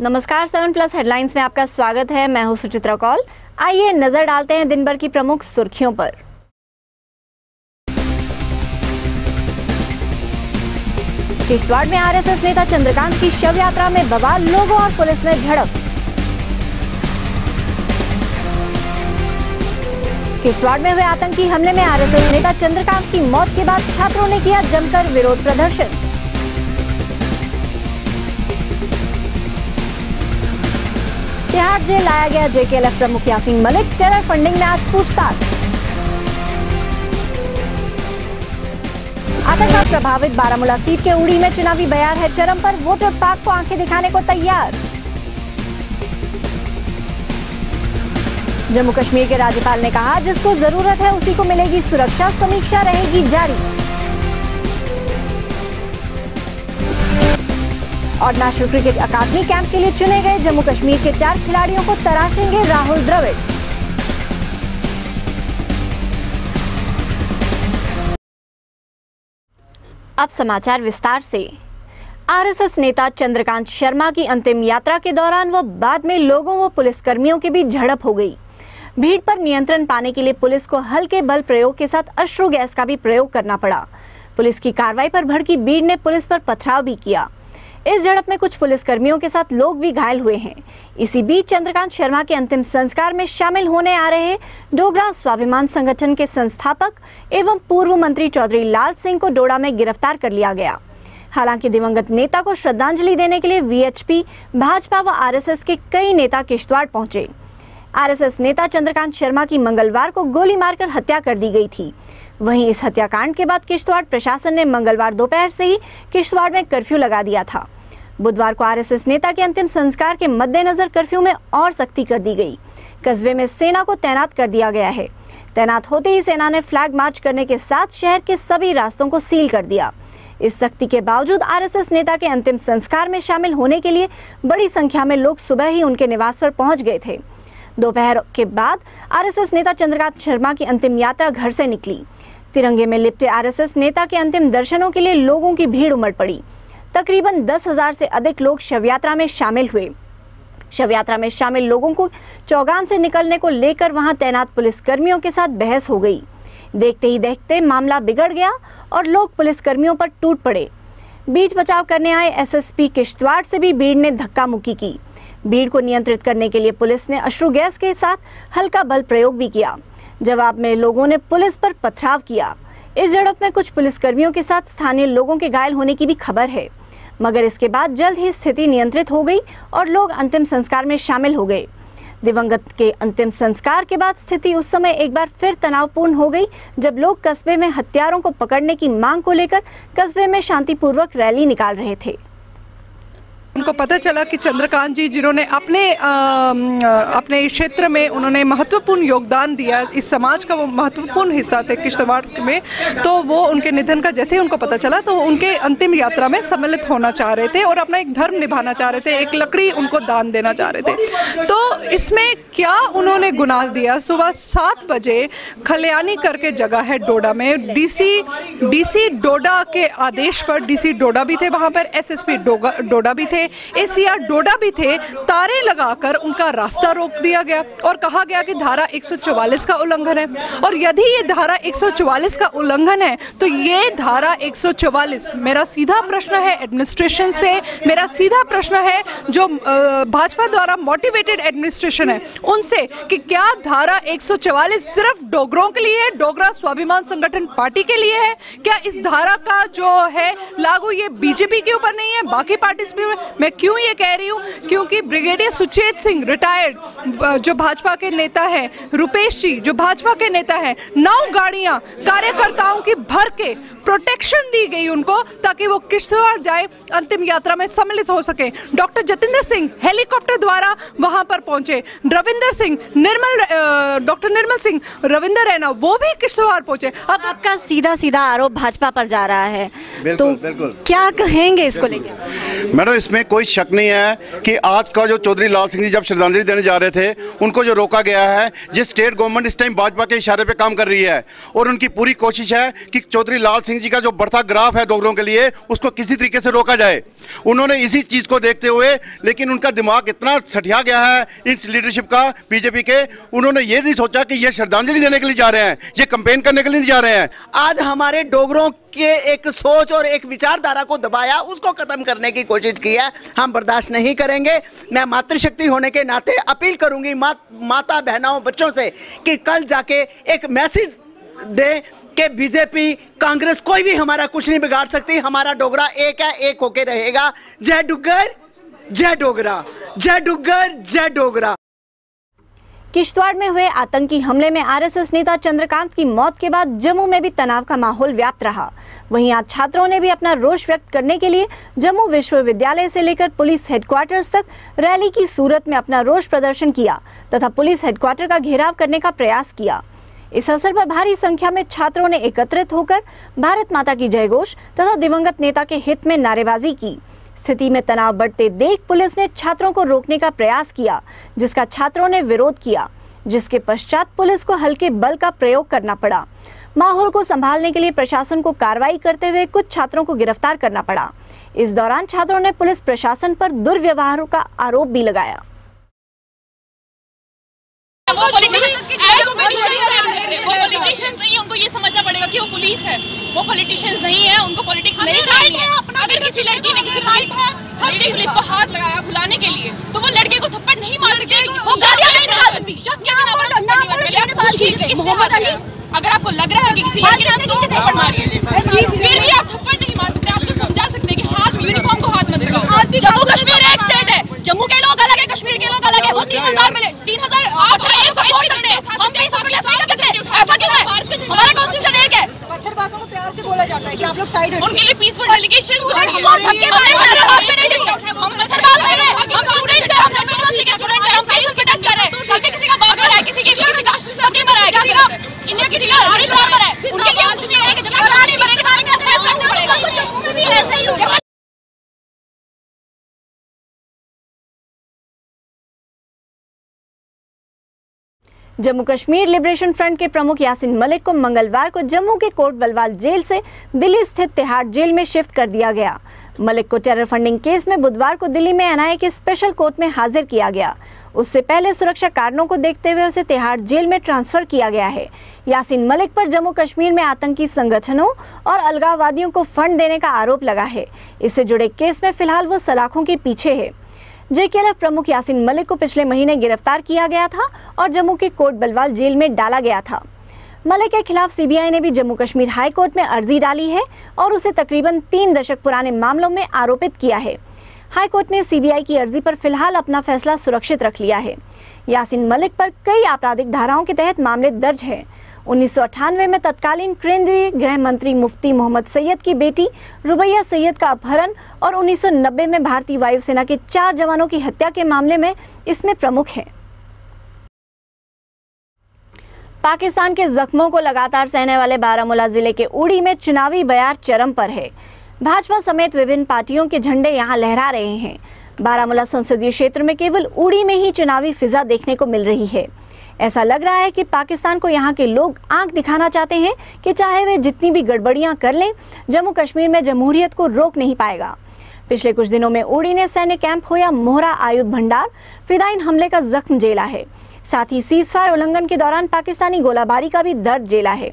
नमस्कार, 7+ हेडलाइंस में आपका स्वागत है। मैं हूं सुचित्रा कौल। आइए नजर डालते हैं दिन भर की प्रमुख सुर्खियों पर। किश्तवाड़ में आरएसएस नेता चंद्रकांत की शव यात्रा में बवाल, लोगों और पुलिस में झड़प। किश्तवाड़ में हुए आतंकी हमले में आरएसएस नेता चंद्रकांत की मौत के बाद छात्रों ने किया जमकर विरोध प्रदर्शन। तिहाड़ जेल लाया गया जेकेएलएफ प्रमुख यासीन मलिक, टेरर फंडिंग में आज पूछताछ। आतंकवाद प्रभावित बारामूला सीट के उड़ी में चुनावी बयार है चरम पर, वोटर पाक को आंखें दिखाने को तैयार। जम्मू कश्मीर के राज्यपाल ने कहा, जिसको जरूरत है उसी को मिलेगी सुरक्षा, समीक्षा रहेगी जारी। और नेशनल क्रिकेट अकादमी कैंप के लिए चुने गए जम्मू कश्मीर के 4 खिलाड़ियों को तराशेंगे राहुल द्रविड़। अब समाचार विस्तार से। आरएसएस नेता चंद्रकांत शर्मा की अंतिम यात्रा के दौरान व बाद में लोगों व पुलिसकर्मियों के बीच झड़प हो गई। भीड़ पर नियंत्रण पाने के लिए पुलिस को हल्के बल प्रयोग के साथ अश्रु गैस का भी प्रयोग करना पड़ा। पुलिस की कार्रवाई पर भड़की भीड़ ने पुलिस पर पथराव भी किया। इस झड़प में कुछ पुलिसकर्मियों के साथ लोग भी घायल हुए हैं। इसी बीच चंद्रकांत शर्मा के अंतिम संस्कार में शामिल होने आ रहे डोगरा स्वाभिमान संगठन के संस्थापक एवं पूर्व मंत्री चौधरी लाल सिंह को डोडा में गिरफ्तार कर लिया गया। हालांकि दिवंगत नेता को श्रद्धांजलि देने के लिए वीएचपी, भाजपा व आरएसएस के कई नेता किश्तवाड़ पहुंचे। आरएसएस नेता चंद्रकांत शर्मा की मंगलवार को गोली मारकर हत्या कर दी गई थी। वहीं इस हत्याकांड के बाद किश्तवाड़ प्रशासन ने मंगलवार दोपहर से ही किश्तवाड़ में कर्फ्यू लगा दिया था। बुधवार को आरएसएस नेता के अंतिम संस्कार के मद्देनजर कर्फ्यू में और सख्ती कर दी गई। कस्बे में सेना को तैनात कर दिया गया है। तैनात होते ही सेना ने फ्लैग मार्च करने के साथ शहर के सभी रास्तों को सील कर दिया। इस सख्ती के बावजूद आरएसएस नेता के अंतिम संस्कार में शामिल होने के लिए बड़ी संख्या में लोग सुबह ही उनके निवास पर पहुंच गए थे। दोपहर के बाद आरएसएस नेता चंद्रकांत शर्मा की अंतिम यात्रा घर से निकली। तिरंगे में लिपटे आरएसएस नेता के अंतिम दर्शनों के लिए लोगों की भीड़ उमड़ पड़ी। तकरीबन 10,000 से अधिक लोग शवयात्रा में शामिल हुए। शवयात्रा में शामिल लोगों को चौगान से निकलने को लेकर वहां तैनात पुलिसकर्मियों के साथ बहस हो गई। देखते ही देखते मामला बिगड़ गया और लोग पुलिसकर्मियों पर टूट पड़े। बीच बचाव करने आए एसएसपी किश्तवाड़ से भी भीड़ ने धक्का मुक्की की। भीड़ को नियंत्रित करने के लिए पुलिस ने अश्रु गैस के साथ हल्का बल प्रयोग भी किया। जवाब में लोगों ने पुलिस पर पथराव किया। इस झड़प में कुछ पुलिसकर्मियों के साथ स्थानीय लोगों के घायल होने की भी खबर है, मगर इसके बाद जल्द ही स्थिति नियंत्रित हो गई और लोग अंतिम संस्कार में शामिल हो गए। दिवंगत के अंतिम संस्कार के बाद स्थिति उस समय एक बार फिर तनावपूर्ण हो गई, जब लोग कस्बे में हत्यारों को पकड़ने की मांग को लेकर कस्बे में शांतिपूर्वक रैली निकाल रहे थे। उनको पता चला कि चंद्रकांत जी, जिन्होंने अपने क्षेत्र में उन्होंने महत्वपूर्ण योगदान दिया, इस समाज का वो महत्वपूर्ण हिस्सा थे किश्तवाड़ में, तो वो उनके निधन का जैसे ही उनको पता चला तो उनके अंतिम यात्रा में सम्मिलित होना चाह रहे थे और अपना एक धर्म निभाना चाह रहे थे, एक लकड़ी उनको दान देना चाह रहे थे। तो इसमें क्या उन्होंने गुनाह दिया? सुबह 7 बजे खलियानी करके जगह है डोडा में, डीसी डोडा के आदेश पर डीसी डोडा भी थे वहाँ पर, एसएसपी डोडा भी थे, एसीआर डोडा भी थे। तारे लगाकर उनका रास्ता रोक दिया गया और कहा गया कि धारा 144 का उल्लंघन है। और यदि ये धारा 144 का उल्लंघन है तो ये धारा 144, मेरा सीधा प्रश्न है एडमिनिस्ट्रेशन से, मेरा सीधा प्रश्न है जो भाजपा द्वारा मोटिवेटेड एडमिनिस्ट्रेशन है उनसे, कि क्या धारा 144 सिर्फ डोगरों के लिए है, डोगरा स्वाभिमान संगठन पार्टी के लिए है? क्या इस धारा का जो है लागू ये बीजेपी के ऊपर नहीं है, बाकी पार्टी भी? मैं क्यों ये कह रही हूँ? क्योंकि ब्रिगेडियर सुचेत सिंह रिटायर्ड जो भाजपा के नेता हैं, रुपेश जी जो भाजपा के नेता हैं, 9 गाड़ियां कार्यकर्ताओं की भर के प्रोटेक्शन दी गई उनको, ताकि वो किश्तवाड़ जाए, अंतिम यात्रा में सम्मिलित हो सके। डॉक्टर जतिंदर सिंह हेलीकॉप्टर द्वारा वहां पर पहुंचे, रविंदर सिंह, डॉक्टर निर्मल सिंह, रविंदर रैना, वो भी किश्तवाड़ पहुंचे। अब आपका सीधा आरोप भाजपा पर जा रहा है, तो क्या कहेंगे इसको लेकर? मैडम, इसमें हमें कोई शक नहीं है कि आज का जो चौधरी लाल सिंह जी जब श्रद्धांजलि देने जा रहे थे, उनको जो रोका गया है, जिस स्टेट गवर्नमेंट इस टाइम भाजपा के इशारे पे काम कर रही है और उनकी पूरी कोशिश है कि चौधरी लाल सिंह जी का जो बढ़ता ग्राफ है डोगरों के लिए, उसको किसी तरीके से रोका जाए। उन्होंने इसी चीज़ को देखते हुए, लेकिन उनका दिमाग इतना सठिया गया है इस लीडरशिप का बीजेपी के, उन्होंने ये नहीं सोचा कि ये श्रद्धांजलि देने के लिए जा रहे हैं, ये कैंपेन करने के लिए नहीं जा रहे हैं। आज हमारे डोगरों के एक सोच और एक विचारधारा को दबाया, उसको खत्म करने की कोशिश की है, हम बर्दाश्त नहीं करेंगे। मैं मातृशक्ति होने के नाते अपील करूंगी माता बहनों बच्चों से कि कल जाके एक मैसेज दे कि बीजेपी कांग्रेस कोई भी हमारा कुछ नहीं बिगाड़ सकती, हमारा डोगरा एक है, एक होके रहेगा। जय डुग्गर जय डोगरा, जय डुग्गर जय डोगरा। किश्तवाड़ में हुए आतंकी हमले में आरएसएस नेता चंद्रकांत की मौत के बाद जम्मू में भी तनाव का माहौल व्याप्त रहा। वहीं आज छात्रों ने भी अपना रोष व्यक्त करने के लिए जम्मू विश्वविद्यालय से लेकर पुलिस हेडक्वार्टर्स तक रैली की सूरत में अपना रोष प्रदर्शन किया तथा पुलिस हेडक्वार्टर का घेराव करने का प्रयास किया। इस अवसर पर भारी संख्या में छात्रों ने एकत्रित होकर भारत माता की जयघोष तथा दिवंगत नेता के हित में नारेबाजी की। स्थिति में तनाव बढ़ते देख पुलिस ने छात्रों को रोकने का प्रयास किया, जिसका छात्रों ने विरोध किया, जिसके पश्चात पुलिस को हल्के बल का प्रयोग करना पड़ा। माहौल को संभालने के लिए प्रशासन को कार्रवाई करते हुए कुछ छात्रों को गिरफ्तार करना पड़ा। इस दौरान छात्रों ने पुलिस प्रशासन पर दुर्व्यवहारों का आरोप भी लगाया। वो पॉलिटिशियंस नहीं है, उनको ये समझना पड़ेगा कि वो पुलिस है, वो पॉलिटिशियंस नहीं है, उनको पॉलिटिक्स नहीं करनी है। अगर किसी लड़की ने किसी पुलिस को हाथ लगाया बुलाने के लिए, तो वो लड़के को थप्पड़ नहीं मार सकते, वो गालियां नहीं निकाल सकती। अगर आपको लग रहा है कि किसी लड़के ने दो थप्पड़ मारी है, फिर भी आप थप्पड़ नहीं मार सकते। आप तो समझा सकते हैं कि हाथ यूनिफॉर्म को हाथ मत लगाओ। जम्मू कश्मीर एक स्टेट है, जम्मू के लोग अलग है, कश्मीर के लोग अलग है। वो 3000 मिले, 3000 आप सपोर्ट करते हैं, हम भी सपोर्ट नहीं कर सकते। ऐसा क्यों है? हमारा कॉन्स्टिट्यूशन एक है। पत्थरबाजों को प्यार से बोला जाता है कि आप लोग साइड हटिए। उनके लिए पीसफुल डेलीगेशन हम पत्थरबाज नहीं है, हम स्टूडेंट्स हैं, हम जम्मू यूनिवर्सिटी के स्टूडेंट्स हैं, हम पीस प्रोटेस्ट कर रहे हैं। कल भी किसी का बाप मरा है, किसी का पति मरा है, किसी का रिश्तेदार मरा है, उनके लिए कुछ नहीं करेंगे। जब तक नहीं मरेंगे तो जम्मू में भी ऐसा ही होगा। जम्मू कश्मीर लिबरेशन फ्रंट के प्रमुख यासीन मलिक को मंगलवार को जम्मू के कोट बलवाल जेल से दिल्ली स्थित तिहाड़ जेल में शिफ्ट कर दिया गया। मलिक को टेरर फंडिंग केस में बुधवार को दिल्ली में एनआईए के स्पेशल कोर्ट में हाजिर किया गया। उससे पहले सुरक्षा कारणों को देखते हुए उसे तिहाड़ जेल में ट्रांसफर किया गया है। यासीन मलिक पर जम्मू कश्मीर में आतंकी संगठनों और अलगाववादियों को फंड देने का आरोप लगा है। इससे जुड़े केस में फिलहाल वो सलाखों के पीछे है। जेकेएलएफ प्रमुख यासीन मलिक को पिछले महीने गिरफ्तार किया गया था और जम्मू के कोट बलवाल जेल में डाला गया था। मलिक के खिलाफ सीबीआई ने भी जम्मू कश्मीर हाई कोर्ट में अर्जी डाली है और उसे तकरीबन 3 दशक पुराने मामलों में आरोपित किया है। हाई कोर्ट ने सीबीआई की अर्जी पर फिलहाल अपना फैसला सुरक्षित रख लिया है। यासीन मलिक पर कई आपराधिक धाराओं के तहत मामले दर्ज हैं। 1998 में तत्कालीन केंद्रीय गृह मंत्री मुफ्ती मोहम्मद सैयद की बेटी रुबैया सैयद का अपहरण और 1990 में भारतीय वायुसेना के 4 जवानों की हत्या के मामले में इसमें प्रमुख है। पाकिस्तान के जख्मों को लगातार सहने वाले बारामूला जिले के उड़ी में चुनावी बयार चरम पर है। भाजपा समेत विभिन्न पार्टियों के झंडे यहां लहरा रहे हैं। बारामूला संसदीय क्षेत्र में केवल उड़ी में ही चुनावी फिजा देखने को मिल रही है। ऐसा लग रहा है कि पाकिस्तान को यहाँ के लोग आंख दिखाना चाहते हैं कि चाहे वे जितनी भी गड़बड़ियां कर लें, जम्मू कश्मीर में जमहूरियत को रोक नहीं पाएगा। पिछले कुछ दिनों में उड़ी ने सैन्य कैंप हो या मोहरा आयुध भंडार फिदाइन हमले का जख्म झेला है। साथ ही सीजफायर उल्लंघन के दौरान पाकिस्तानी गोलाबारी का भी दर्द झेला है।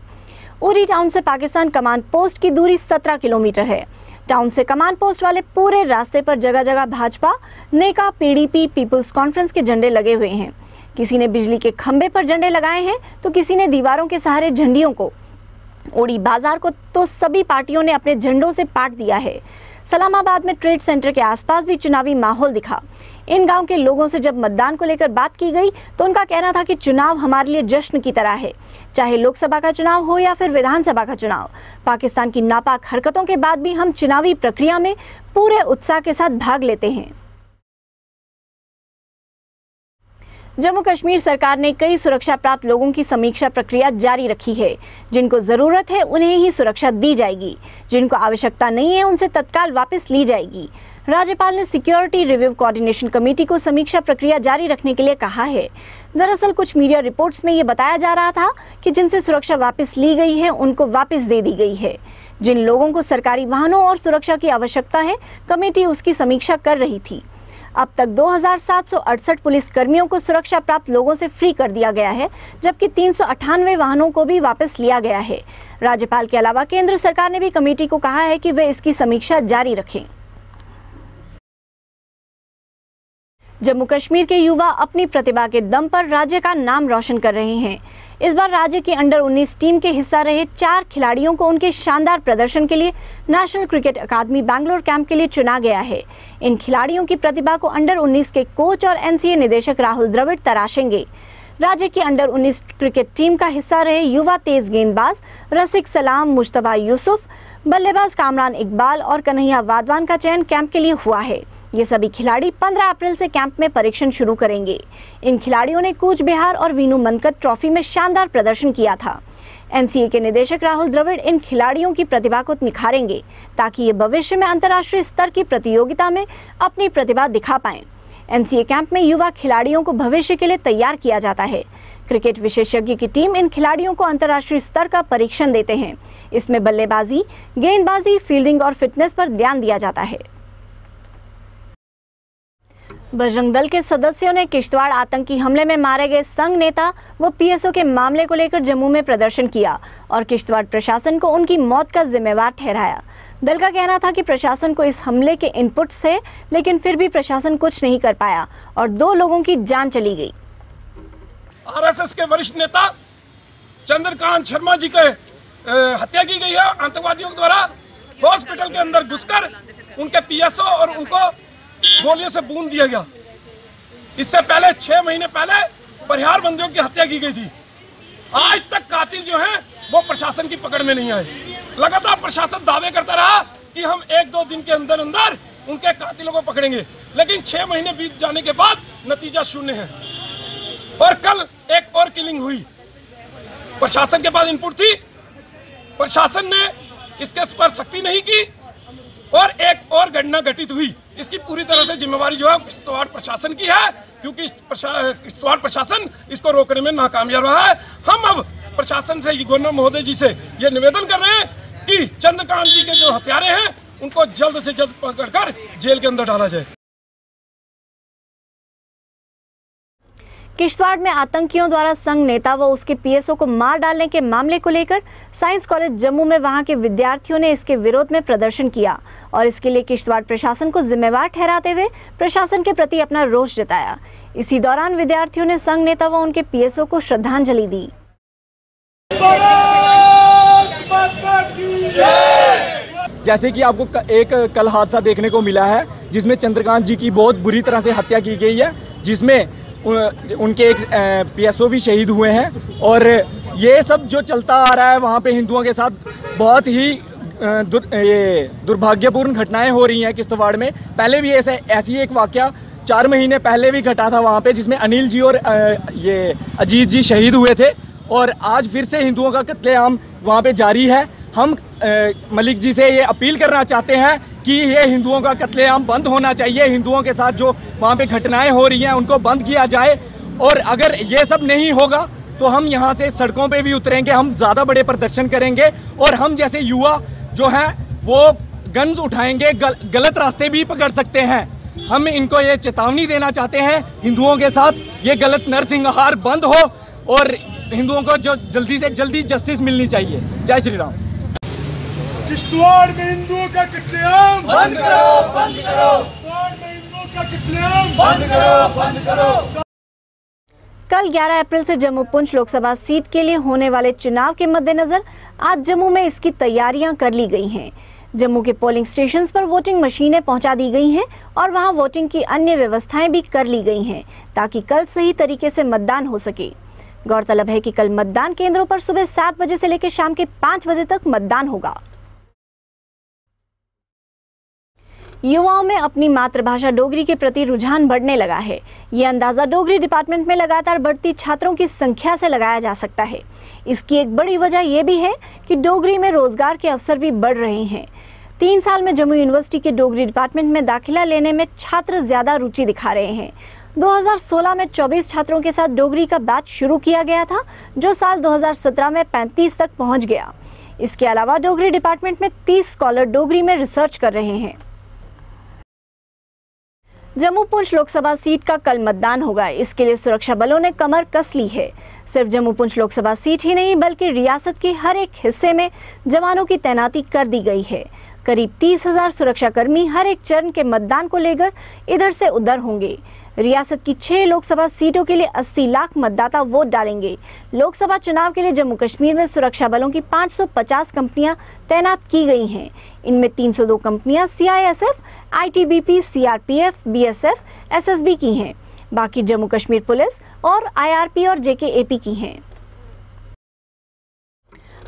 उरी टाउन से पाकिस्तान कमांड पोस्ट की दूरी 17 किलोमीटर है। टाउन से कमांड पोस्ट वाले पूरे रास्ते पर जगह जगह भाजपा, नेका, पीडीपी, पीपुल्स कॉन्फ्रेंस के झंडे लगे हुए हैं। किसी ने बिजली के खंभे पर झंडे लगाए हैं तो किसी ने दीवारों के सहारे झंडियों को। उड़ी बाजार को तो सभी पार्टियों ने अपने झंडों से पाट दिया है। सलामाबाद में ट्रेड सेंटर के आसपास भी चुनावी माहौल दिखा। इन गांव के लोगों से जब मतदान को लेकर बात की गई तो उनका कहना था कि चुनाव हमारे लिए जश्न की तरह है, चाहे लोकसभा का चुनाव हो या फिर विधानसभा का चुनाव। पाकिस्तान की नापाक हरकतों के बाद भी हम चुनावी प्रक्रिया में पूरे उत्साह के साथ भाग लेते हैं। जम्मू कश्मीर सरकार ने कई सुरक्षा प्राप्त लोगों की समीक्षा प्रक्रिया जारी रखी है। जिनको जरूरत है उन्हें ही सुरक्षा दी जाएगी, जिनको आवश्यकता नहीं है उनसे तत्काल वापस ली जाएगी। राज्यपाल ने सिक्योरिटी रिव्यू कोऑर्डिनेशन कमेटी को समीक्षा प्रक्रिया जारी रखने के लिए कहा है। दरअसल कुछ मीडिया रिपोर्ट्स में ये बताया जा रहा था कि जिनसे सुरक्षा वापस ली गई है उनको वापस दे दी गई है। जिन लोगों को सरकारी वाहनों और सुरक्षा की आवश्यकता है, कमेटी उसकी समीक्षा कर रही थी। अब तक 2768 पुलिस कर्मियों को सुरक्षा प्राप्त लोगों से फ्री कर दिया गया है, जबकि 398 वाहनों को भी वापस लिया गया है। राज्यपाल के अलावा केंद्र सरकार ने भी कमेटी को कहा है कि वे इसकी समीक्षा जारी रखें। जम्मू कश्मीर के युवा अपनी प्रतिभा के दम पर राज्य का नाम रोशन कर रहे हैं। इस बार राज्य की अंडर 19 टीम के हिस्सा रहे 4 खिलाड़ियों को उनके शानदार प्रदर्शन के लिए नेशनल क्रिकेट अकादमी बैंगलोर कैंप के लिए चुना गया है। इन खिलाड़ियों की प्रतिभा को अंडर 19 के कोच और एनसीए निदेशक राहुल द्रविड़ तराशेंगे। राज्य की अंडर 19 क्रिकेट टीम का हिस्सा रहे युवा तेज गेंदबाज रसिक सलाम, मुश्तबा यूसुफ, बल्लेबाज कामरान इकबाल और कन्हैया वाधवान का चयन कैंप के लिए हुआ है। ये सभी खिलाड़ी 15 अप्रैल से कैंप में परीक्षण शुरू करेंगे। इन खिलाड़ियों ने कूच बिहार और वीनू मनकट ट्रॉफी में शानदार प्रदर्शन किया था। एनसीए के निदेशक राहुल द्रविड़ इन खिलाड़ियों की प्रतिभा को निखारेंगे ताकि ये भविष्य में अंतर्राष्ट्रीय स्तर की प्रतियोगिता में अपनी प्रतिभा दिखा पाएं। एनसीए कैंप में युवा खिलाड़ियों को भविष्य के लिए तैयार किया जाता है। क्रिकेट विशेषज्ञ की टीम इन खिलाड़ियों को अंतर्राष्ट्रीय स्तर का परीक्षण देते हैं। इसमें बल्लेबाजी, गेंदबाजी, फील्डिंग और फिटनेस पर ध्यान दिया जाता है। बजरंग दल के सदस्यों ने किश्तवाड़ आतंकी हमले में मारे गए संघ नेता व पीएसओ के मामले को लेकर जम्मू में प्रदर्शन किया और किश्तवाड़ प्रशासन को उनकी मौत का जिम्मेवार ठहराया। दल का कहना था कि प्रशासन को इस हमले के इनपुट्स थे, लेकिन फिर भी प्रशासन कुछ नहीं कर पाया और 2 लोगों की जान चली गई। आरएसएस के वरिष्ठ नेता चंद्रकांत शर्मा जी के हत्या की गई है आतंकवादियों द्वारा। हॉस्पिटल के अंदर घुसकर उनके पीएसओ और उनको गोलियों से बूंद दिया गया। इससे पहले 6 महीने पहले परिहार बंदियों की हत्या की गई थी। आज तक कातिल जो हैं वो प्रशासन की पकड़ में नहीं आए। लगातार प्रशासन दावे करता रहा कि हम 1-2 दिन के अंदर अंदर उनके कातिलों को पकड़ेंगे, लेकिन 6 महीने बीत जाने के बाद नतीजा शून्य है। और कल एक और किलिंग हुई। प्रशासन के पास इनपुट थी, प्रशासन ने इसके पर सख्ती नहीं की और एक और घटना घटित हुई। इसकी पूरी तरह से जिम्मेवारी जो है किश्तवाड़ प्रशासन की है, क्योंकि किश्तवाड़ प्रशासन इसको रोकने में नाकामयाब रहा है। हम अब प्रशासन से गवर्नर महोदय जी से ये निवेदन कर रहे हैं कि चंद्रकांत जी के जो हत्यारे हैं उनको जल्द से जल्द पकड़कर जेल के अंदर डाला जाए। किश्तवाड़ में आतंकियों द्वारा संघ नेता व उसके पीएसओ को मार डालने के मामले को लेकर साइंस कॉलेज जम्मू में वहां के विद्यार्थियों ने इसके विरोध में प्रदर्शन किया और इसके लिए किश्तवाड़ प्रशासन को जिम्मेवार ठहराते हुए प्रशासन के प्रति अपना रोष जताया। इसी दौरान विद्यार्थियों ने संघ नेता व उनके पीएसओ को श्रद्धांजलि दी। जैसे कि आपको एक कल हादसा देखने को मिला है जिसमें चंद्रकांत जी की बहुत बुरी तरह से हत्या की गई है, जिसमें उनके एक पीएसओ भी शहीद हुए हैं। और ये सब जो चलता आ रहा है वहाँ पे हिंदुओं के साथ बहुत ही दुर्भाग्यपूर्ण घटनाएं हो रही हैं किश्तवाड़ में। पहले भी ऐसी एक वाकया 4 महीने पहले भी घटा था वहाँ पे, जिसमें अनिल जी और ये अजीत जी शहीद हुए थे। और आज फिर से हिंदुओं का कत्लेआम वहाँ पे जारी है। हम मलिक जी से ये अपील करना चाहते हैं कि ये हिंदुओं का कत्लेआम बंद होना चाहिए। हिंदुओं के साथ जो वहाँ पे घटनाएं हो रही हैं उनको बंद किया जाए। और अगर ये सब नहीं होगा तो हम यहाँ से सड़कों पे भी उतरेंगे, हम ज़्यादा बड़े प्रदर्शन करेंगे और हम जैसे युवा जो हैं वो गन्स उठाएंगे, गलत रास्ते भी पकड़ सकते हैं। हम इनको ये चेतावनी देना चाहते हैं, हिंदुओं के साथ ये गलत नरसंहार बंद हो और हिंदुओं को जो जल्दी से जल्दी जस्टिस मिलनी चाहिए। जय श्री राम। किश्तवाड़ में हिंदुओं का कत्लेआम बंद करो, बंद करो। किश्तवाड़ में हिंदुओं का कत्लेआम बंद करो, बंद करो। कल 11 अप्रैल से जम्मू पुंछ लोकसभा सीट के लिए होने वाले चुनाव के मद्देनजर आज जम्मू में इसकी तैयारियां कर ली गई हैं। जम्मू के पोलिंग स्टेशंस पर वोटिंग मशीनें पहुंचा दी गई हैं और वहां वोटिंग की अन्य व्यवस्थाएं भी कर ली गई हैं ताकि कल सही तरीके से मतदान हो सके। गौरतलब है कि कल मतदान केंद्रों पर सुबह 7 बजे से लेकर शाम के 5 बजे तक मतदान होगा। युवाओं में अपनी मातृभाषा डोगरी के प्रति रुझान बढ़ने लगा है। ये अंदाजा डोगरी डिपार्टमेंट में लगातार बढ़ती छात्रों की संख्या से लगाया जा सकता है। इसकी एक बड़ी वजह यह भी है कि डोगरी में रोजगार के अवसर भी बढ़ रहे हैं। 3 साल में जम्मू यूनिवर्सिटी के डोगरी डिपार्टमेंट में दाखिला लेने में छात्र ज़्यादा रुचि दिखा रहे हैं। 2016 में 24 छात्रों के साथ डोगरी का बैच शुरू किया गया था, जो साल 2017 में 35 तक पहुंच गया। इसके अलावा डोगरी डिपार्टमेंट में 30 स्कॉलर डोगरी में रिसर्च कर रहे हैं। जम्मू पुंछ लोकसभा सीट का कल मतदान होगा। इसके लिए सुरक्षा बलों ने कमर कस ली है। सिर्फ जम्मू पुंछ लोकसभा सीट ही नहीं बल्कि रियासत के हर एक हिस्से में जवानों की तैनाती कर दी गई है। करीब 30,000 सुरक्षाकर्मी हर एक चरण के मतदान को लेकर इधर से उधर होंगे। रियासत की 6 लोकसभा सीटों के लिए 80 लाख मतदाता वोट डालेंगे। लोकसभा चुनाव के लिए जम्मू कश्मीर में सुरक्षा बलों की 550 कंपनियां तैनात की गई हैं। इनमें 302 कंपनियां CISF, ITBP, CRPF, BSF, SSB की हैं। बाकी जम्मू कश्मीर पुलिस और IRP और JKAP की हैं।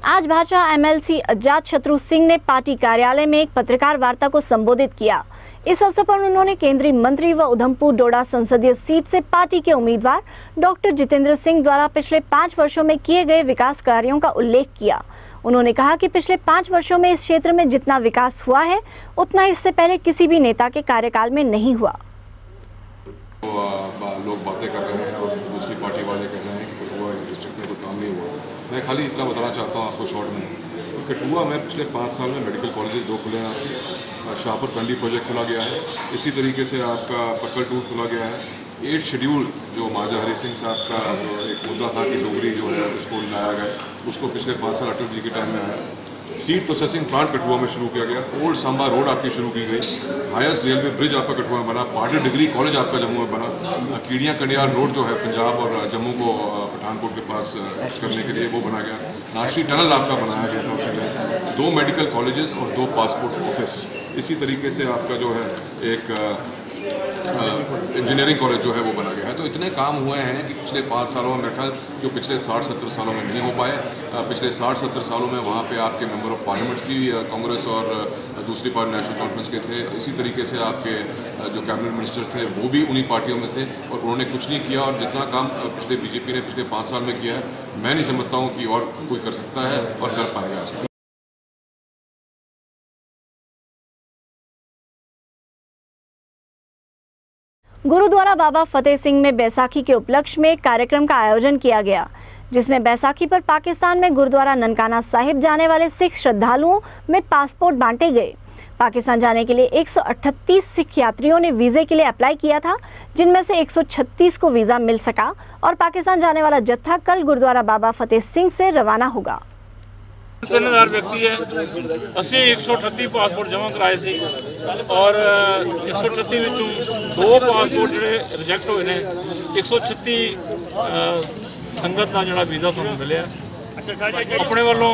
आज भाजपा MLC अजात शत्रु सिंह ने पार्टी कार्यालय में एक पत्रकार वार्ता को संबोधित किया। इस अवसर पर उन्होंने केंद्रीय मंत्री व उधमपुर डोडा संसदीय सीट से पार्टी के उम्मीदवार डॉक्टर जितेंद्र सिंह द्वारा पिछले 5 वर्षों में किए गए विकास कार्यों का उल्लेख किया। उन्होंने कहा कि पिछले 5 वर्षों में इस क्षेत्र में जितना विकास हुआ है उतना इससे पहले किसी भी नेता के कार्यकाल में नहीं हुआ। लोग बातें कर रहे हैं और दूसरी पार्टी वाले कह रहे हैं कि कठुआ डिस्ट्रिक्ट में कोई काम नहीं हुआ। मैं खाली इतना बताना चाहता हूँ आपको शॉर्ट में, कठुआ में पिछले 5 साल में मेडिकल कॉलेजेस 2 खुले हैं। शाहपुर कंडी प्रोजेक्ट खुला गया है। इसी तरीके से आपका पक्कल टूर खुला गया है। 8 शेड्यूल जो महाराजा हरि सिंह साहब का जो एक मुद्दा था कि डोगरी जो है उसको लाया गया, उसको पिछले 5 साल अटल जी के टाइम में आया। सीड प्रोसेसिंग प्लांट कठुआ में शुरू किया गया। ओल्ड सांबा रोड आपकी शुरू की गई। हाईएस्ट रेलवे ब्रिज आपका कठुआ में बना। पार्टी डिग्री कॉलेज आपका जम्मू में बना। कीड़ियाँ कनियार रोड जो है पंजाब और जम्मू को पठानकोट के पास करने के लिए वो बना गया। नाश्री टनल आपका बनाया गया था उसी में। 2 मेडिकल कॉलेजेस और 2 पासपोर्ट ऑफिस। इसी तरीके से आपका जो है एक इंजीनियरिंग कॉलेज जो है वो बना गया है। तो इतने काम हुए हैं कि पिछले 5 सालों में मेरे ख्याल जो पिछले 60-70 सालों में नहीं हो पाए। पिछले 60-70 सालों में वहाँ पे आपके मेंबर ऑफ पार्लियामेंट्स भी कांग्रेस और दूसरी पार्टी नेशनल कॉन्फ्रेंस के थे। इसी तरीके से आपके जो कैबिनेट मिनिस्टर्स थे वो भी उन्हीं पार्टियों में थे और उन्होंने कुछ नहीं किया। और जितना काम पिछले बीजेपी ने पिछले 5 साल में किया है, मैं नहीं समझता हूँ कि और कोई कर सकता है और कर पाएगा इसको। गुरुद्वारा बाबा फतेह सिंह में बैसाखी के उपलक्ष्य में एक कार्यक्रम का आयोजन किया गया, जिसमें बैसाखी पर पाकिस्तान में गुरुद्वारा ननकाना साहिब जाने वाले सिख श्रद्धालुओं में पासपोर्ट बांटे गए। पाकिस्तान जाने के लिए 138 सिख यात्रियों ने वीज़े के लिए अप्लाई किया था, जिनमें से 136 को वीज़ा मिल सका और पाकिस्तान जाने वाला जत्था कल गुरुद्वारा बाबा फतेह सिंह से रवाना होगा। 3000 व्यक्ति है। असी 138 पासपोर्ट जमा कराए सी और 138 विचों 2 पासपोर्ट जो रिजेक्ट हुए हैं। 136 संगत का जो वीज़ा सानू मिले। अपने वालों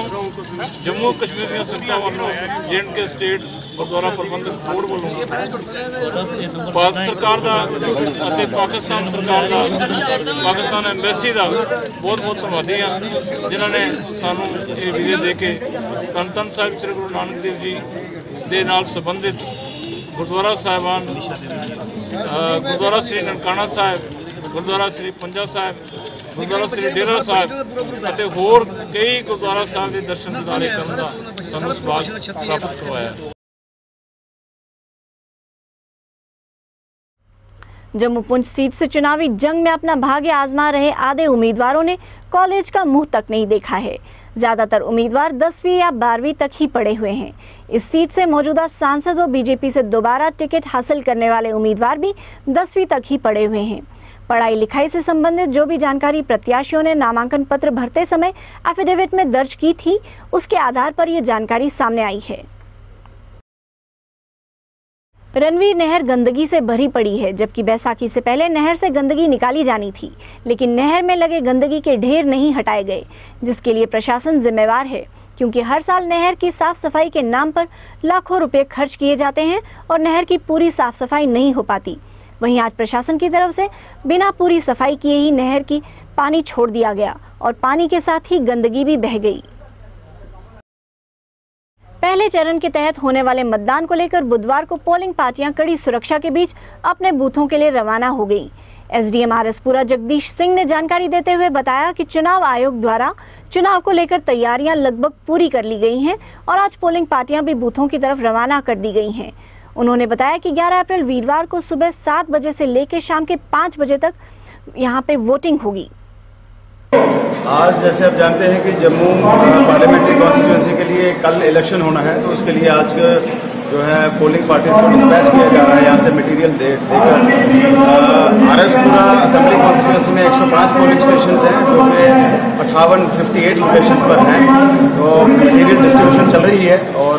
जम्मू कश्मीर दी संगतां वालों J&K स्टेट गुरुद्वारा प्रबंधक बोर्ड वालों भारत सरकार का पाकिस्तान सरकार का पाकिस्तान एम्बेसी का बहुत बहुत धन्यवादी हाँ, जिन्होंने सानू ये वीज़े दे के धन धन साहिब श्री गुरु नानक देव जी के नाल संबंधित गुरुद्वारा साहिबान, गुरुद्वारा श्री ननकाना साहिब, गुरुद्वारा श्री पंजा साहिब, गुरुद्वारा श्री डेरा साहिब और होर कई गुरुद्वारा साहिब के दर्शन दिदारे करने का सानू सौभाग्य प्राप्त करवाया। जम्मू पुंछ सीट से चुनावी जंग में अपना भाग्य आजमा रहे आधे उम्मीदवारों ने कॉलेज का मुंह तक नहीं देखा है। ज्यादातर उम्मीदवार 10वीं या 12वीं तक ही पढ़े हुए हैं। इस सीट से मौजूदा सांसद और बीजेपी से दोबारा टिकट हासिल करने वाले उम्मीदवार भी 10वीं तक ही पढ़े हुए हैं। पढ़ाई लिखाई से संबंधित जो भी जानकारी प्रत्याशियों ने नामांकन पत्र भरते समय एफिडेविट में दर्ज की थी, उसके आधार पर यह जानकारी सामने आई है। रणवीर नहर गंदगी से भरी पड़ी है, जबकि बैसाखी से पहले नहर से गंदगी निकाली जानी थी, लेकिन नहर में लगे गंदगी के ढेर नहीं हटाए गए, जिसके लिए प्रशासन जिम्मेवार है, क्योंकि हर साल नहर की साफ सफाई के नाम पर लाखों रुपए खर्च किए जाते हैं और नहर की पूरी साफ सफाई नहीं हो पाती। वहीं आज प्रशासन की तरफ से बिना पूरी सफाई किए ही नहर की पानी छोड़ दिया गया और पानी के साथ ही गंदगी भी बह गई। पहले चरण के तहत होने वाले मतदान को लेकर बुधवार को पोलिंग पार्टियां कड़ी सुरक्षा के बीच अपने बूथों के लिए रवाना हो गई। एसडीएम आरएसपुरा जगदीश सिंह ने जानकारी देते हुए बताया कि चुनाव आयोग द्वारा चुनाव को लेकर तैयारियां लगभग पूरी कर ली गई हैं और आज पोलिंग पार्टियां भी बूथों की तरफ रवाना कर दी गई हैं। उन्होंने बताया कि 11 अप्रैल वीरवार को सुबह 7 बजे से लेकर शाम के 5 बजे तक यहां पे वोटिंग होगी। आज जैसे आप जानते हैं कि जम्मू पार्लियामेंट्री कॉन्स्टिट्यूंसी के लिए कल इलेक्शन होना है, तो उसके लिए आज जो है पोलिंग पार्टीज को डिस्पैच किया जा रहा है यहाँ से मटेरियल देकर। आरएसपुरा असेंबली कॉन्स्टिट्यूंसी में 105 पोलिंग स्टेशन हैं जो कि 58 लोकेशन पर हैं। तो मटेरियल डिस्ट्रीब्यूशन चल रही है और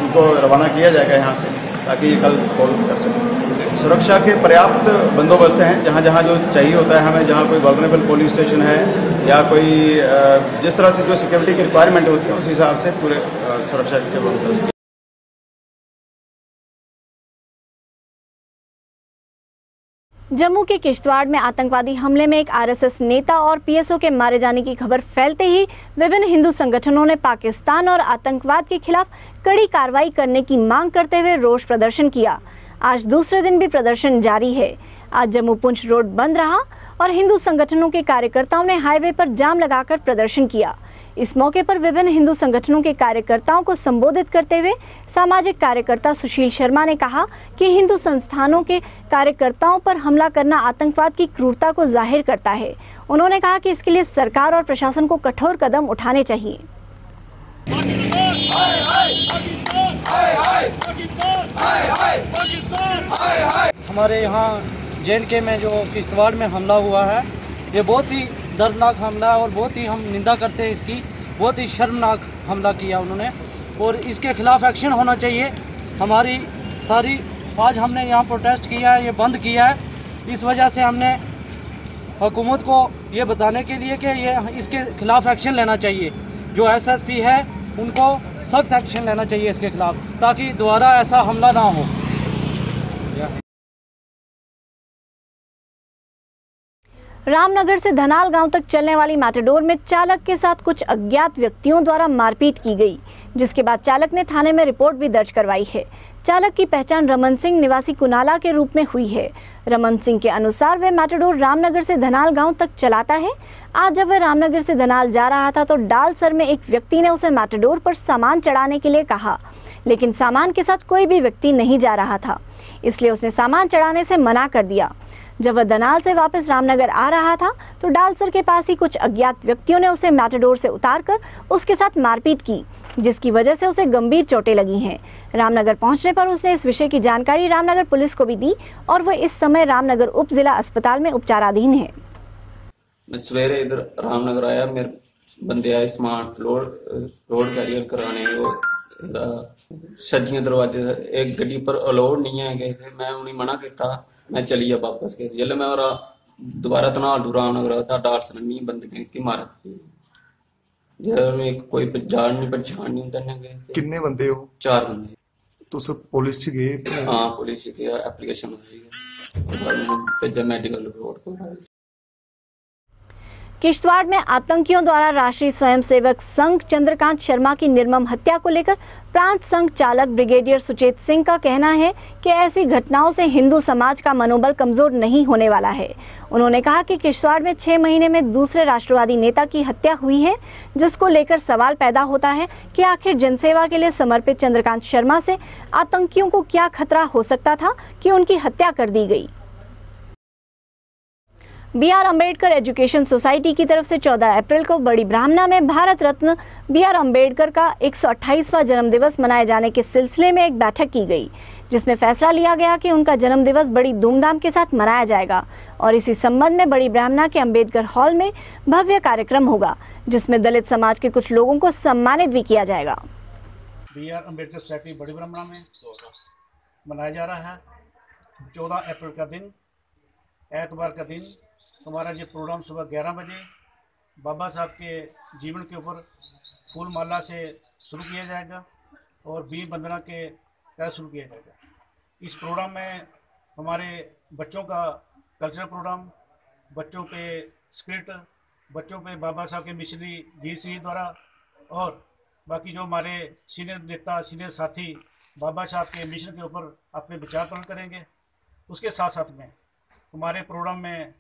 उनको रवाना किया जाएगा यहाँ से ताकि ये कल पोल कर सकें। सुरक्षा के पर्याप्त बंदोबस्त हैं, जहाँ जहाँ जो चाहिए होता है हमें, जहाँ कोई वल्नरेबल पोलिंग स्टेशन है या कोई जिस तरह से जो सिक्योरिटी की रिक्वायरमेंट होती है उस हिसाब से पूरे सुरक्षा के बंदोबस्त। जम्मू के किश्तवाड़ में आतंकवादी हमले में एक आरएसएस नेता और पीएसओ के मारे जाने की खबर फैलते ही विभिन्न हिंदू संगठनों ने पाकिस्तान और आतंकवाद के खिलाफ कड़ी कार्रवाई करने की मांग करते हुए रोष प्रदर्शन किया। आज दूसरे दिन भी प्रदर्शन जारी है। आज जम्मू पुंछ रोड बंद रहा और हिंदू संगठनों के कार्यकर्ताओं ने हाईवे पर जाम लगाकर प्रदर्शन किया। इस मौके पर विभिन्न हिंदू संगठनों के कार्यकर्ताओं को संबोधित करते हुए सामाजिक कार्यकर्ता सुशील शर्मा ने कहा कि हिंदू संस्थानों के कार्यकर्ताओं पर हमला करना आतंकवाद की क्रूरता को जाहिर करता है। उन्होंने कहा कि इसके लिए सरकार और प्रशासन को कठोर कदम उठाने चाहिए। हमारे यहाँ JNK में जो किश्तवाड़ में हमला हुआ है, ये बहुत ही दर्दनाक हमला है और बहुत ही हम निंदा करते हैं इसकी। बहुत ही शर्मनाक हमला किया उन्होंने और इसके खिलाफ एक्शन होना चाहिए। हमारी सारी आज हमने यहाँ प्रोटेस्ट किया है, ये बंद किया है। इस वजह से हमने हुकूमत को ये बताने के लिए कि ये इसके खिलाफ एक्शन लेना चाहिए। जो SSP है उनको सख्त एक्शन लेना चाहिए इसके खिलाफ, ताकि दोबारा ऐसा हमला ना हो। रामनगर से धनाल गांव तक चलने वाली मैटाडोर में चालक के साथ कुछ अज्ञात व्यक्तियों द्वारा मारपीट की गई, जिसके बाद चालक ने थाने में रिपोर्ट भी दर्ज करवाई है। चालक की पहचान रमन सिंह निवासी कुनाला के रूप में हुई है। रमन सिंह के अनुसार वह मैटाडोर रामनगर से धनाल गांव तक चलाता है। आज जब वह रामनगर से धनाल जा रहा था तो डालसर में एक व्यक्ति ने उसे मैटाडोर पर सामान चढ़ाने के लिए कहा, लेकिन सामान के साथ कोई भी व्यक्ति नहीं जा रहा था, इसलिए उसने सामान चढ़ाने से मना कर दिया। जब वह धनाल से वापस रामनगर आ रहा था तो डालसर के पास ही कुछ अज्ञात व्यक्तियों ने उसे मैटाडोर से उतारकर उसके साथ मारपीट की, जिसकी वजह से उसे गंभीर चोटें लगी हैं। रामनगर पहुंचने पर उसने इस विषय की जानकारी रामनगर पुलिस को भी दी और वह इस समय रामनगर उप जिला अस्पताल में उपचाराधीन है। मैं सवेरे इधर रामनगर आया, मेरे बंदे आए सामान रोड कैरियर कराने, सज्जियां दरवाजे एक गड्डी पर अलाउड नहीं है गए थे। मैं उन्हें मना किया, मैं चली गया वापस गए। जल्द मैं और दोबारा धनाल रामनगर था, डालसर नहीं बंद की मारा। कोई जान नहीं पहचान नहीं उतरने गए थे। कितने बंदे हो? 4 बंदे। तो सब पुलिस से गए? हाँ पुलिस की एप्लीकेशन भेजा मेडिकल रिपोर्ट को। किश्तवाड़ में आतंकियों द्वारा राष्ट्रीय स्वयंसेवक संघ चंद्रकांत शर्मा की निर्मम हत्या को लेकर प्रांत संघ चालक ब्रिगेडियर सुचेत सिंह का कहना है कि ऐसी घटनाओं से हिंदू समाज का मनोबल कमजोर नहीं होने वाला है। उन्होंने कहा कि किश्तवाड़ में 6 महीने में दूसरे राष्ट्रवादी नेता की हत्या हुई है, जिसको लेकर सवाल पैदा होता है कि आखिर जनसेवा के लिए समर्पित चंद्रकांत शर्मा से आतंकियों को क्या खतरा हो सकता था कि उनकी हत्या कर दी गई। BR अम्बेडकर एजुकेशन सोसाइटी की तरफ से 14 अप्रैल को बड़ी ब्राह्मणा में भारत रत्न BR अम्बेडकर का 128वां जन्मदिवस मनाए जाने के सिलसिले में एक बैठक की गई, जिसमें फैसला लिया गया कि उनका जन्मदिवस बड़ी धूमधाम के साथ मनाया जाएगा और इसी संबंध में बड़ी ब्राह्मणा के अम्बेडकर हॉल में भव्य कार्यक्रम होगा, जिसमें दलित समाज के कुछ लोगों को सम्मानित भी किया जाएगा। BR अम्बेडकर सोसाइटी बड़ी ब्राह्मणा में मनाया जा रहा है 14 अप्रैल का दिन, एतवार का दिन। हमारा ये प्रोग्राम सुबह 11 बजे बाबा साहब के जीवन के ऊपर फूल माला से शुरू किया जाएगा और बीज वंदना के तहत शुरू किया जाएगा। इस प्रोग्राम में हमारे बच्चों का कल्चरल प्रोग्राम, बच्चों पे स्क्रिप्ट, बच्चों पे बाबा साहब के मिशनरी गीत सिंह द्वारा और बाकी जो हमारे सीनियर नेता, सीनियर साथी बाबा साहब के मिशन के ऊपर अपने विचार प्रकट करेंगे। उसके साथ साथ में हमारे प्रोग्राम में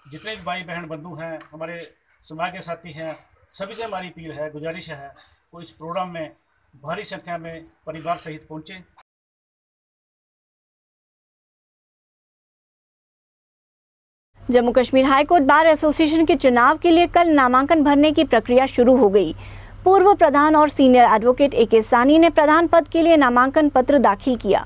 जितने भी भाई बहन बंधु हैं, हमारे समाज के साथी हैं, सभी से हमारी अपील है, गुजारिश है वो इस प्रोग्राम में भारी संख्या में परिवार सहित पहुंचे। Jammu Kashmir high court bar association के चुनाव के लिए कल नामांकन भरने की प्रक्रिया शुरू हो गई। पूर्व प्रधान और सीनियर एडवोकेट ए.के. सानी ने प्रधान पद के लिए नामांकन पत्र दाखिल किया।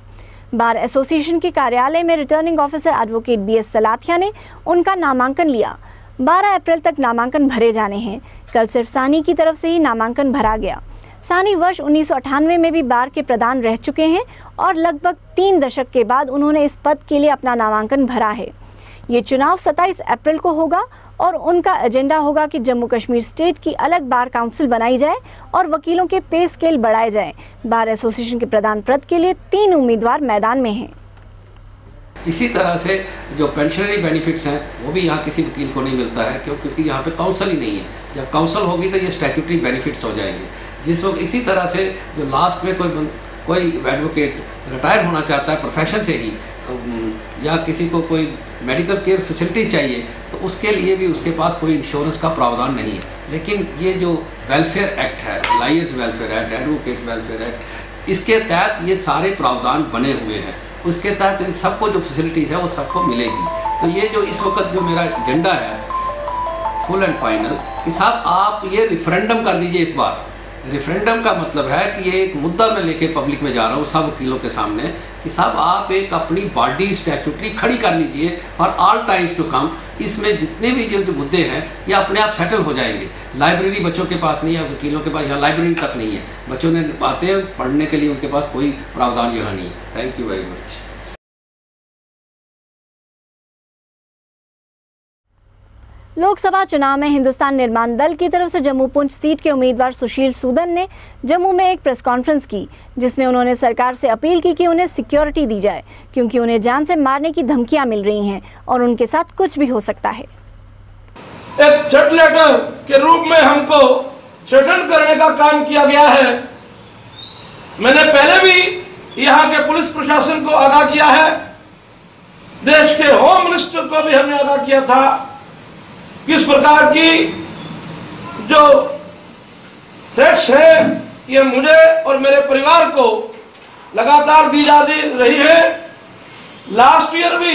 बार एसोसिएशन के कार्यालय में returning officer advocate B S. Salathia ने उनका नामांकन लिया। 12 अप्रैल तक नामांकन भरे जाने हैं। कल सिर्फ सानी की तरफ से ही नामांकन भरा गया। सानी वर्ष 1998 में भी बार के प्रधान रह चुके हैं और लगभग 3 दशक के बाद उन्होंने इस पद के लिए अपना नामांकन भरा है। ये चुनाव 27 अप्रैल को होगा और उनका एजेंडा होगा कि जम्मू कश्मीर स्टेट की अलग बार काउंसिल बनाई जाए और वकीलों के पे स्केल बढ़ाए जाएं। बार एसोसिएशन के प्रधान पद के लिए 3 उम्मीदवार मैदान में हैं। इसी तरह से जो पेंशनरी बेनिफिट्स हैं वो भी यहाँ किसी वकील को नहीं मिलता है, क्योंकि यहाँ पे काउंसिल ही नहीं है। जब काउंसिल होगी तो ये स्टैट्यूटरी बेनिफिट्स हो जाएंगे। जिस वक्त इसी तरह से जो लास्ट में कोई एडवोकेट रिटायर होना चाहता है प्रोफेशन से ही, या किसी को कोई मेडिकल केयर फैसिलिटीज़ चाहिए, तो उसके लिए भी उसके पास कोई इंश्योरेंस का प्रावधान नहीं है। लेकिन ये जो वेलफेयर एक्ट है, lawyers welfare act, advocates welfare act, इसके तहत ये सारे प्रावधान बने हुए हैं। उसके तहत इन सबको जो फैसिलिटीज़ है वो सबको मिलेगी। तो ये जो इस वक्त जो मेरा एजेंडा है फुल एंड फाइनल कि साहब आप ये रेफरेंडम कर दीजिए इस बार। रेफरेंडम का मतलब है कि ये एक मुद्दा मैं लेके पब्लिक में जा रहा हूँ सब वकीलों के सामने कि साहब आप एक अपनी बॉडी स्टैट्यूटरी खड़ी कर लीजिए और ऑल टाइम्स टू कम इसमें जितने भी जो मुद्दे हैं ये अपने आप सेटल हो जाएंगे। लाइब्रेरी बच्चों के पास नहीं है, वकीलों के पास यहाँ लाइब्रेरी तक नहीं है, बच्चों ने आते हैं पढ़ने के लिए, उनके पास कोई प्रावधान यहाँ नहीं है। Thank you very much. Lok Sabha चुनाव में हिंदुस्तान निर्माण दल की तरफ से जम्मू पुंछ सीट के उम्मीदवार सुशील सूदन ने जम्मू में एक प्रेस कॉन्फ्रेंस की, जिसमें उन्होंने सरकार से अपील की कि उन्हें सिक्योरिटी दी जाए, क्योंकि उन्हें जान से मारने की धमकियां मिल रही हैं और उनके साथ कुछ भी हो सकता है। एक थ्रेट लेटर के रूप में हमको थ्रेटन करने का काम किया गया है। मैंने पहले भी यहाँ के पुलिस प्रशासन को आगाह किया है, देश के होम मिनिस्टर को भी हमने आगाह किया था। किस प्रकार की जो थ्रेट्स हैं ये मुझे और मेरे परिवार को लगातार दी जा रही है। लास्ट ईयर भी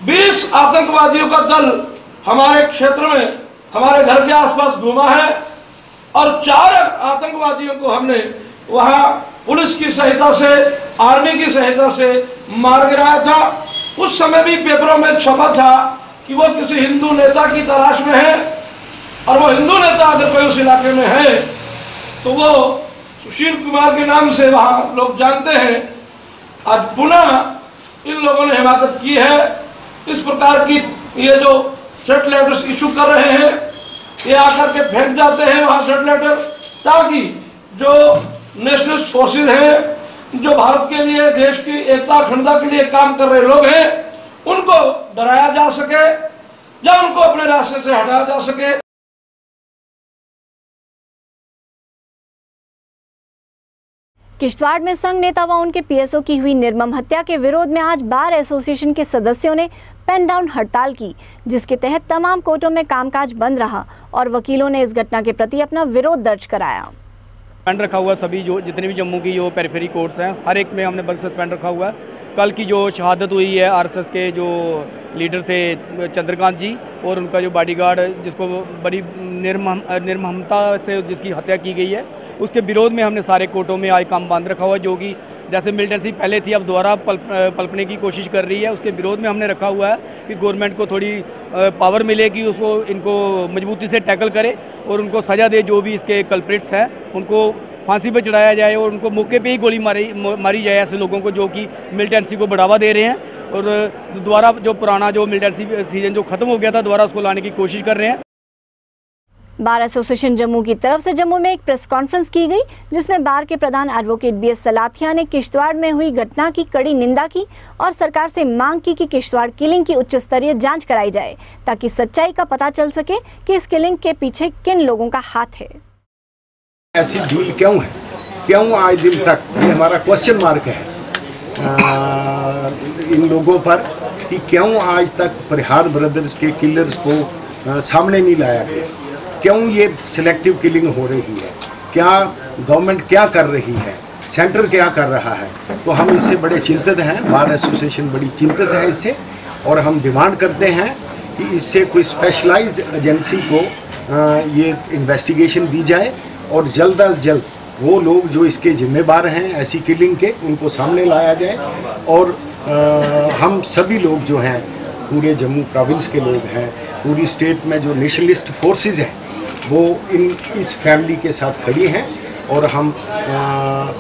20 आतंकवादियों का दल हमारे क्षेत्र में हमारे घर के आसपास घूमा है और 4 आतंकवादियों को हमने वहां पुलिस की सहायता से, आर्मी की सहायता से मार गिराया था। उस समय भी पेपरों में छपा था कि वो किसी हिंदू नेता की तलाश में है और वो हिंदू नेता अगर कोई उस इलाके में है तो वो सुशील कुमार के नाम से वहां लोग जानते हैं। आज पुनः इन लोगों ने हिमाकत की है, इस प्रकार की ये जो थ्रेट लेटर्स इशू कर रहे हैं ये आकर के फेंक जाते हैं वहां थ्रेट लेटर, ताकि जो नेशनल फोर्सेज हैं, जो भारत के लिए, देश की एकता अखंडता के लिए काम कर रहे लोग हैं, उनको डराया जा सके या उनको अपने रास्ते से हटाया जा सके। किश्तवाड़ में संघ नेता व उनके पीएसओ की हुई निर्मम हत्या के विरोध में आज बार एसोसिएशन के सदस्यों ने पेन डाउन हड़ताल की, जिसके तहत तमाम कोर्टों में कामकाज बंद रहा और वकीलों ने इस घटना के प्रति अपना विरोध दर्ज कराया। सस्पेंड रखा हुआ सभी जो जितने भी जम्मू की जो पेरिफेरी कोर्ट्स हैं हर एक में हमने बल्क सस्पेंड रखा हुआ है। कल की जो शहादत हुई है आरएसएस के जो लीडर थे चंद्रकांत जी और उनका जो बॉडीगार्ड जिसको बड़ी निर्ममता से जिसकी हत्या की गई है, उसके विरोध में हमने सारे कोर्टों में आज काम बंद रखा हुआ है। जो कि जैसे मिलिटेंसी पहले थी अब दोबारा पलपने की कोशिश कर रही है, उसके विरोध में हमने रखा हुआ है कि गवर्नमेंट को थोड़ी पावर मिले कि उसको इनको मजबूती से टैकल करे और उनको सज़ा दे। जो भी इसके कल्प्रिट्स हैं उनको फांसी पर चढ़ाया जाए और उनको मौके पे ही गोली मारी जाए ऐसे लोगों को जो कि मिलिटेंसी को बढ़ावा दे रहे हैं और दोबारा जो पुराना जो मिलिटेंसी सीजन जो ख़त्म हो गया था दोबारा उसको लाने की कोशिश कर रहे हैं। बार एसोसिएशन जम्मू की तरफ से जम्मू में एक प्रेस कॉन्फ्रेंस की गई, जिसमें बार के प्रधान एडवोकेट बी.एस. सलाथिया ने किश्तवाड़ में हुई घटना की कड़ी निंदा की और सरकार से मांग की कि किश्तवाड़ किलिंग की उच्च स्तरीय जांच कराई जाए ताकि सच्चाई का पता चल सके कि इस किलिंग के पीछे किन लोगों का हाथ है। ऐसी भूल क्यों आज दिन तक ये हमारा क्वेश्चन मार्क है इन लोगों पर कि क्यों आज तक परिहार ब्रदर्स के किलर्स को सामने नहीं लाया गया, क्यों ये सिलेक्टिव किलिंग हो रही है, क्या गवर्नमेंट क्या कर रही है, सेंटर क्या कर रहा है। तो हम इससे बड़े चिंतित हैं, बार एसोसिएशन बड़ी चिंतित है इससे, और हम डिमांड करते हैं कि इससे कोई स्पेशलाइज्ड एजेंसी को ये इन्वेस्टिगेशन दी जाए और जल्द अज जल्द वो लोग जो इसके जिम्मेदार हैं ऐसी किलिंग के, उनको सामने लाया जाए। और हम सभी लोग जो हैं, पूरे जम्मू प्रोविंस के लोग हैं, पूरी स्टेट में जो नेशनलिस्ट फोर्सेस हैं वो इस फैमिली के साथ खड़ी हैं, और हम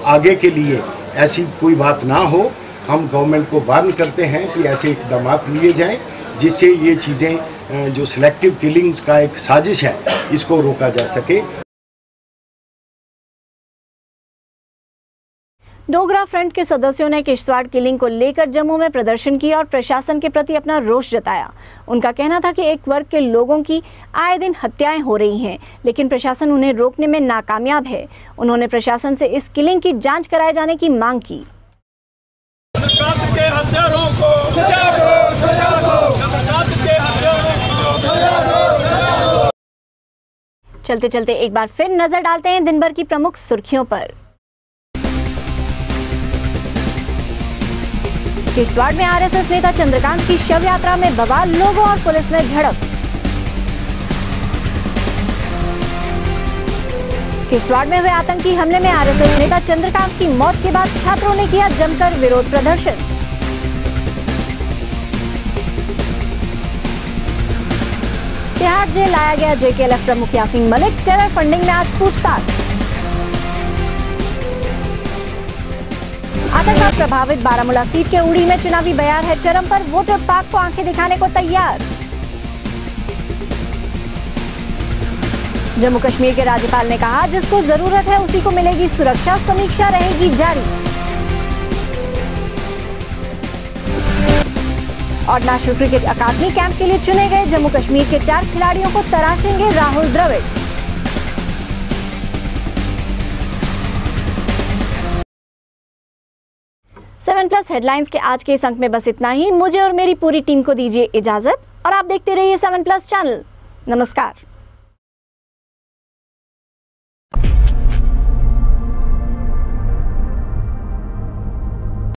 आगे के लिए ऐसी कोई बात ना हो, हम गवर्नमेंट को वार्न करते हैं कि ऐसे इकदाम लिए जाएं जिससे ये चीज़ें जो सिलेक्टिव किलिंग्स का एक साजिश है इसको रोका जा सके। डोगरा फ्रंट के सदस्यों ने किश्तवाड़ किलिंग को लेकर जम्मू में प्रदर्शन किया और प्रशासन के प्रति अपना रोष जताया। उनका कहना था कि एक वर्ग के लोगों की आए दिन हत्याएं हो रही हैं, लेकिन प्रशासन उन्हें रोकने में नाकामयाब है। उन्होंने प्रशासन से इस किलिंग की जांच कराए जाने की मांग की। चलते चलते एक बार फिर नजर डालते हैं दिन भर की प्रमुख सुर्खियों पर। किश्तवाड़ में आरएसएस नेता चंद्रकांत की शव यात्रा में बवाल, लोगों और पुलिस में झड़प। किश्तवाड़ में हुए आतंकी हमले में आरएसएस नेता चंद्रकांत की मौत के बाद छात्रों ने किया जमकर विरोध प्रदर्शन। तिहाड़ जेल लाया गया जेकेएलएफ प्रमुख यासीन मलिक, टेरर फंडिंग में आज पूछताछ। आतंकवाद प्रभावित बारामूला सीट के उड़ी में चुनावी बयार है चरम पर, वोटर पाक को आंखें दिखाने को तैयार। जम्मू कश्मीर के राज्यपाल ने कहा, जिसको जरूरत है उसी को मिलेगी सुरक्षा, समीक्षा रहेगी जारी। और नेशनल क्रिकेट अकादमी कैंप के लिए चुने गए जम्मू कश्मीर के 4 खिलाड़ियों को तराशेंगे Rahul Dravid. Seven plus headlines के आज के इस अंक में बस इतना ही। मुझे और मेरी पूरी टीम को दीजिए इजाजत और आप देखते रहिए 7 प्लस चैनल। नमस्कार।